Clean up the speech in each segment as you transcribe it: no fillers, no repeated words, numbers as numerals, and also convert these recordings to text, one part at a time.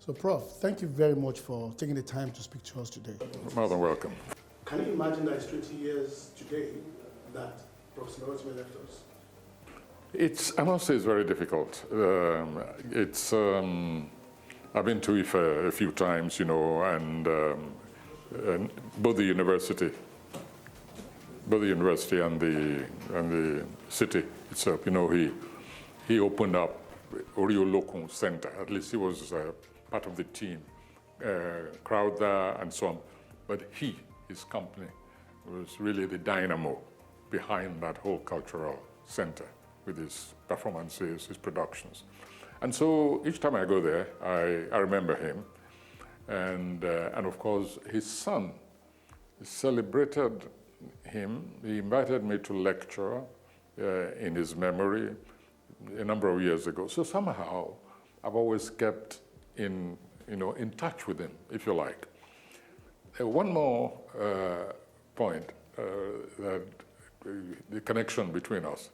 So, Prof, thank you very much for taking the time to speak to us today. More than welcome. Can you imagine that it's 20 years today that Prof Duro Oni left us? I must say it's very difficult. I've been to Ife a few times, and both the university and the city itself, he opened up Oriolokun Center. At least he was part of the team, crowd there and so on. But his company, was really the dynamo behind that whole cultural center with his performances, his productions. And so each time I go there, I remember him. And of course, his son celebrated him. He invited me to lecture in his memory a number of years ago. So somehow, I've always kept in touch with him, if you like. One more point, that the connection between us,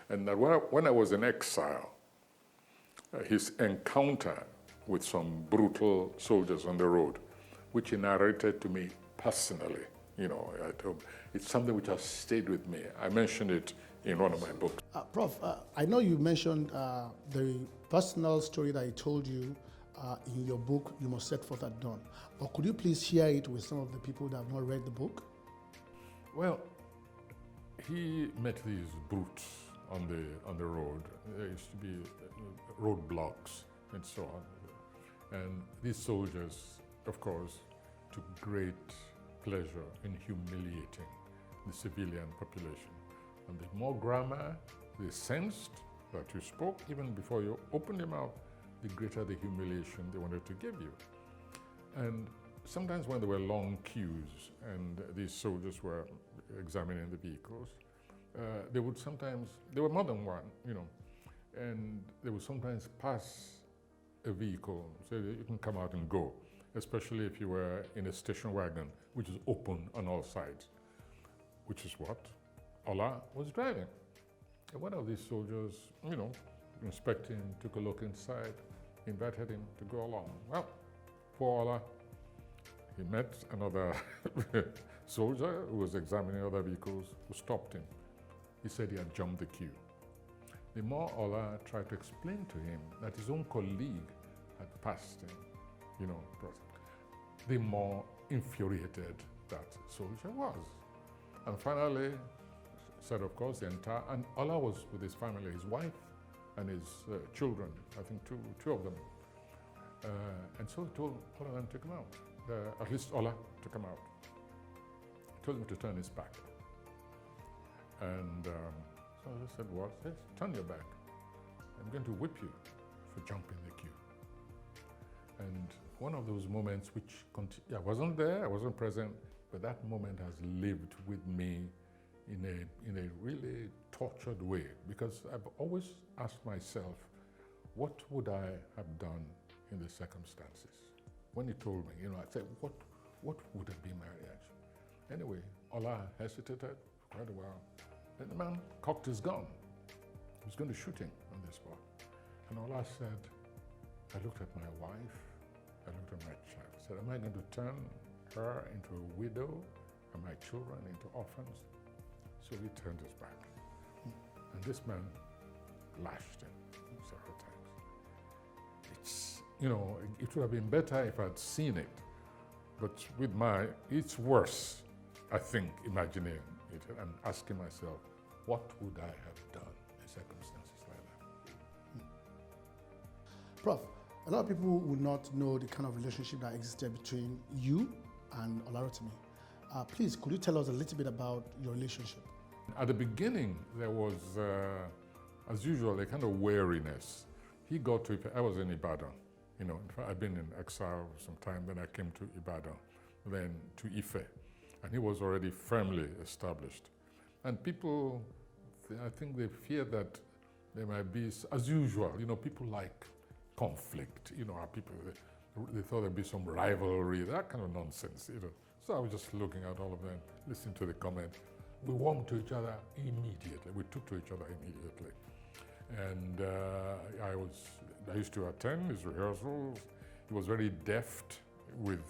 and that when I was in exile, his encounter with some brutal soldiers on the road, which he narrated to me personally, it's something which has stayed with me. I mentioned it in one of my books. Prof, I know you mentioned the personal story that he told you in your book, You Must Set Forth at Dawn. But could you please share it with some of the people that have not read the book? Well, he met these brutes on the road. There used to be roadblocks and so on. And these soldiers, of course, took great pleasure in humiliating the civilian population. And the more grammar they sensed that you spoke, even before you opened your mouth, the greater the humiliation they wanted to give you. And sometimes when there were long queues and these soldiers were examining the vehicles, there were more than one, and they would sometimes pass a vehicle, so you can come out and go, especially if you were in a station wagon, which is open on all sides, which is what Ola was driving. And one of these soldiers, inspecting, took a look inside, invited him to go along. Well, poor Ola, he met another soldier who was examining other vehicles, who stopped him. He said he had jumped the queue. The more Ola tried to explain to him that his own colleague had passed him, the more infuriated that soldier was. And finally, said, of course, and Ola was with his family, his wife and his children, I think two of them. And so he told all of them to come out. At least Ola to come out. He told him to turn his back. And so I said, what? Yes, turn your back. I'm going to whip you for jumping the queue. And one of those moments which, I wasn't there, I wasn't present, but that moment has lived with me in a really tortured way, because I've always asked myself, what would I have done in the circumstances? When he told me, I said, what would have been my reaction? Anyway, Ola hesitated for quite a while. Then the man cocked his gun. He was going to shoot him on the spot. And Ola said, I looked at my wife, I looked at my child. I said, am I going to turn her into a widow and my children into orphans? So he turned his back. And this man lashed him several times. It would have been better if I'd seen it. But it's worse, I think, imagining it and asking myself, what would I have done in circumstances like that? Prof, a lot of people would not know the kind of relationship that existed between you and Ola Rotimi. Please, could you tell us a little bit about your relationship? At the beginning, there was, as usual, a kind of wariness. He got to, I was in Ibadan, in fact, I'd been in exile for some time, then I came to Ibadan, then to Ife, and he was already firmly established. And people, I think they feared that there might be, as usual, people like conflict, people, they thought there'd be some rivalry, that kind of nonsense, So I was just looking at all of them, listening to the comment. We warmed to each other immediately. We took to each other immediately. And I used to attend his rehearsals. He was very deft with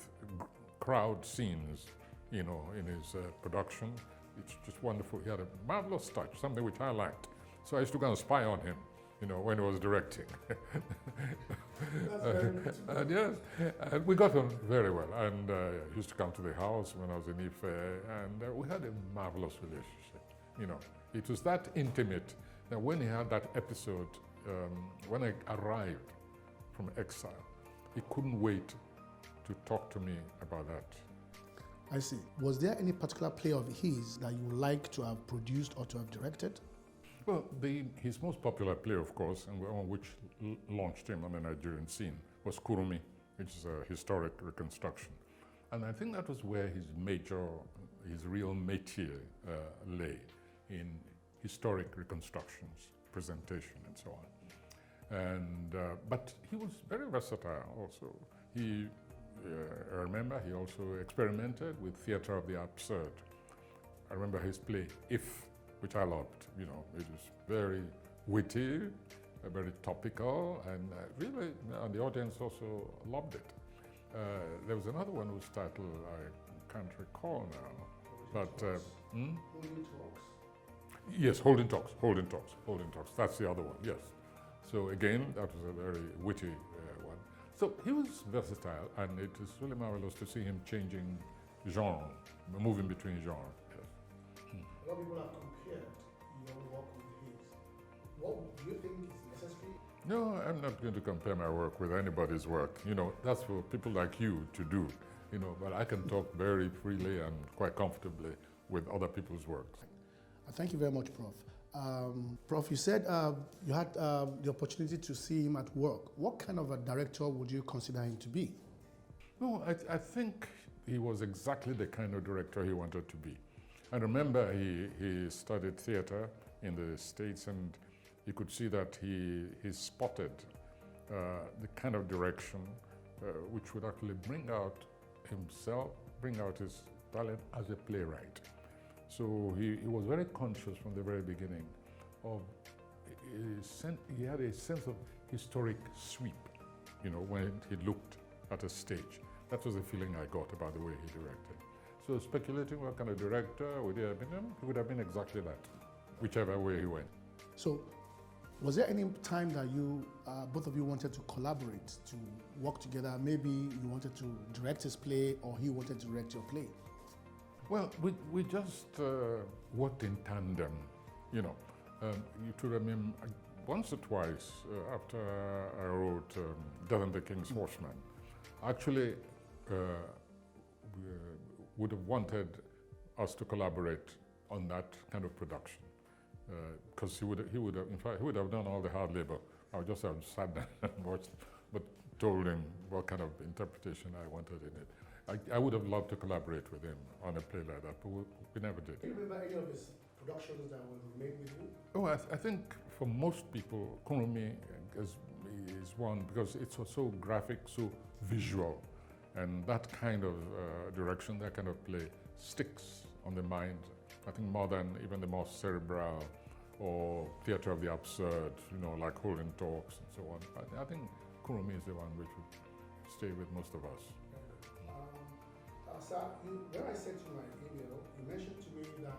crowd scenes, in his production. It's just wonderful. He had a marvelous touch, something which I liked. So I used to go and spy on him, when he was directing. That's very good. And yes, and we got on very well. And he used to come to the house when I was in Ife, and we had a marvelous relationship. It was that intimate that when he had that episode, when I arrived from exile, he couldn't wait to talk to me about that. I see. Was there any particular play of his that you would like to have produced or to have directed? Well, his most popular play, of course, and one which launched him on the Nigerian scene, was Kurumi, which is a historic reconstruction. And I think that was where his real métier lay, in historic reconstructions, presentation, and so on. And but he was very versatile also. I remember he also experimented with theater of the absurd. I remember his play, If, which I loved. It was very witty, very topical, and really, and the audience also loved it. There was another one whose title I can't recall now, but Holding Talks. Yes, Holding Talks. That's the other one. Yes. So again, that was a very witty one. So he was versatile, and it is really marvelous to see him changing genre, moving between genres. Yes. A lot of people have compared your work with his. What do you think is necessary? No, I'm not going to compare my work with anybody's work. That's for people like you to do. But I can talk very freely and quite comfortably with other people's works. Thank you very much, Prof. Prof, you said you had the opportunity to see him at work. What kind of a director would you consider him to be? No, I think he was exactly the kind of director he wanted to be. I remember he studied theater in the States, and you could see that he spotted the kind of direction which would actually bring out his talent as a playwright. So he was very conscious from the very beginning of, he had a sense of historic sweep, when he looked at a stage. That was the feeling I got about the way he directed. So speculating what kind of director would he have been, he would have been exactly that, whichever way he went. So was there any time that you, both of you wanted to collaborate, to work together? Maybe you wanted to direct his play or he wanted to direct your play? Well, we just worked in tandem, You to remember, once or twice after I wrote Death and the King's Horseman, actually would have wanted us to collaborate on that kind of production, because he would have done all the hard labor. I would just have sat down and watched, but told him what kind of interpretation I wanted in it. I would have loved to collaborate with him on a play like that, but we never did. Do you remember any of his productions that were made with you? Oh, I think for most people, Kurumi is one, because it's so graphic, so visual, and that kind of direction, that kind of play sticks on the mind, I think, more than even the more cerebral or theater of the absurd, like Holding Talks and so on. I think Kurumi is the one which would stay with most of us. Sir, when I sent you my email, you mentioned to me that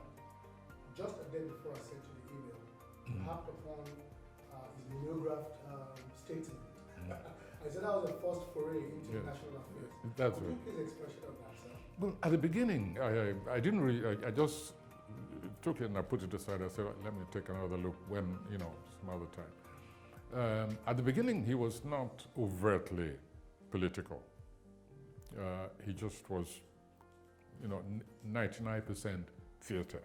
just a day before I sent you the email, you harped upon his mimeographed statement. I said that was the first foray into national affairs. That's Could right. you please expression of that, sir? Well, at the beginning, I didn't really, I just took it and I put it aside. I said, let me take another look when, some other time. At the beginning, he was not overtly political. He just was, 99% theater,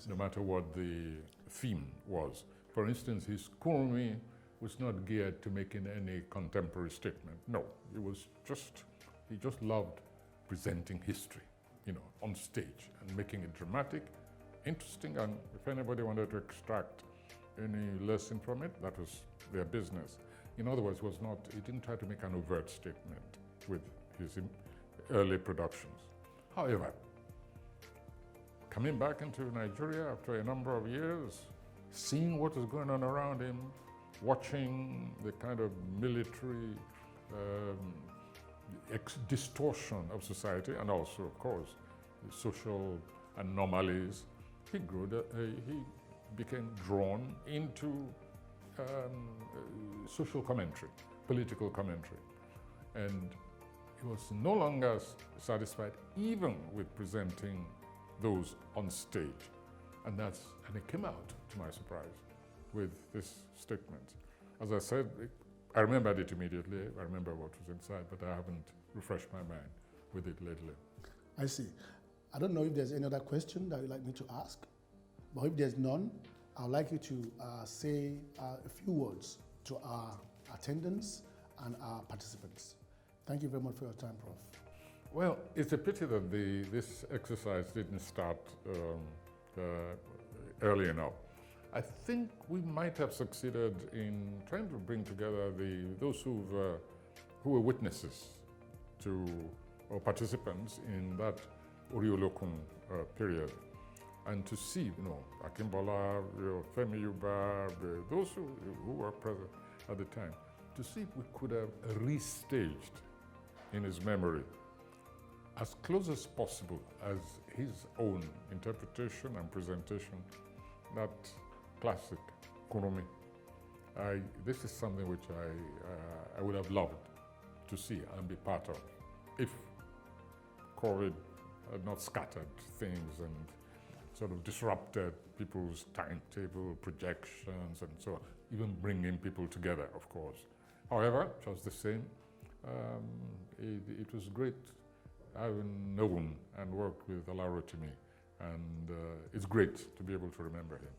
no matter what the theme was. For instance, his Kurumi was not geared to making any contemporary statement. No, he just loved presenting history, on stage and making it dramatic, interesting, and if anybody wanted to extract any lesson from it, that was their business. In other words, he didn't try to make an overt statement with his early productions. However, coming back into Nigeria after a number of years, seeing what was going on around him, watching the kind of military distortion of society, and also, of course, the social anomalies, he became drawn into social commentary, political commentary. And he was no longer satisfied even with presenting those on stage. And it came out, to my surprise, with this statement. As I said, I remembered it immediately. I remember what was inside, but I haven't refreshed my mind with it lately. I see. I don't know if there's any other question that you'd like me to ask, but if there's none, I'd like you to say a few words to our attendants and our participants. Thank you very much for your time, Prof. Well, it's a pity that this exercise didn't start early enough. I think we might have succeeded in trying to bring together those who were witnesses to, or participants in that Oriolokun period, and to see, Aknibola, Femi Yuba, those who were present at the time, to see if we could have restaged in his memory as close as possible as his own interpretation and presentation, that classic Kuromi. This is something which I would have loved to see and be part of if COVID had not scattered things and sort of disrupted people's timetable projections and so on, even bringing people together, of course. However, it was the same. It was great having known and worked with Ola Rotimi, and it's great to be able to remember him.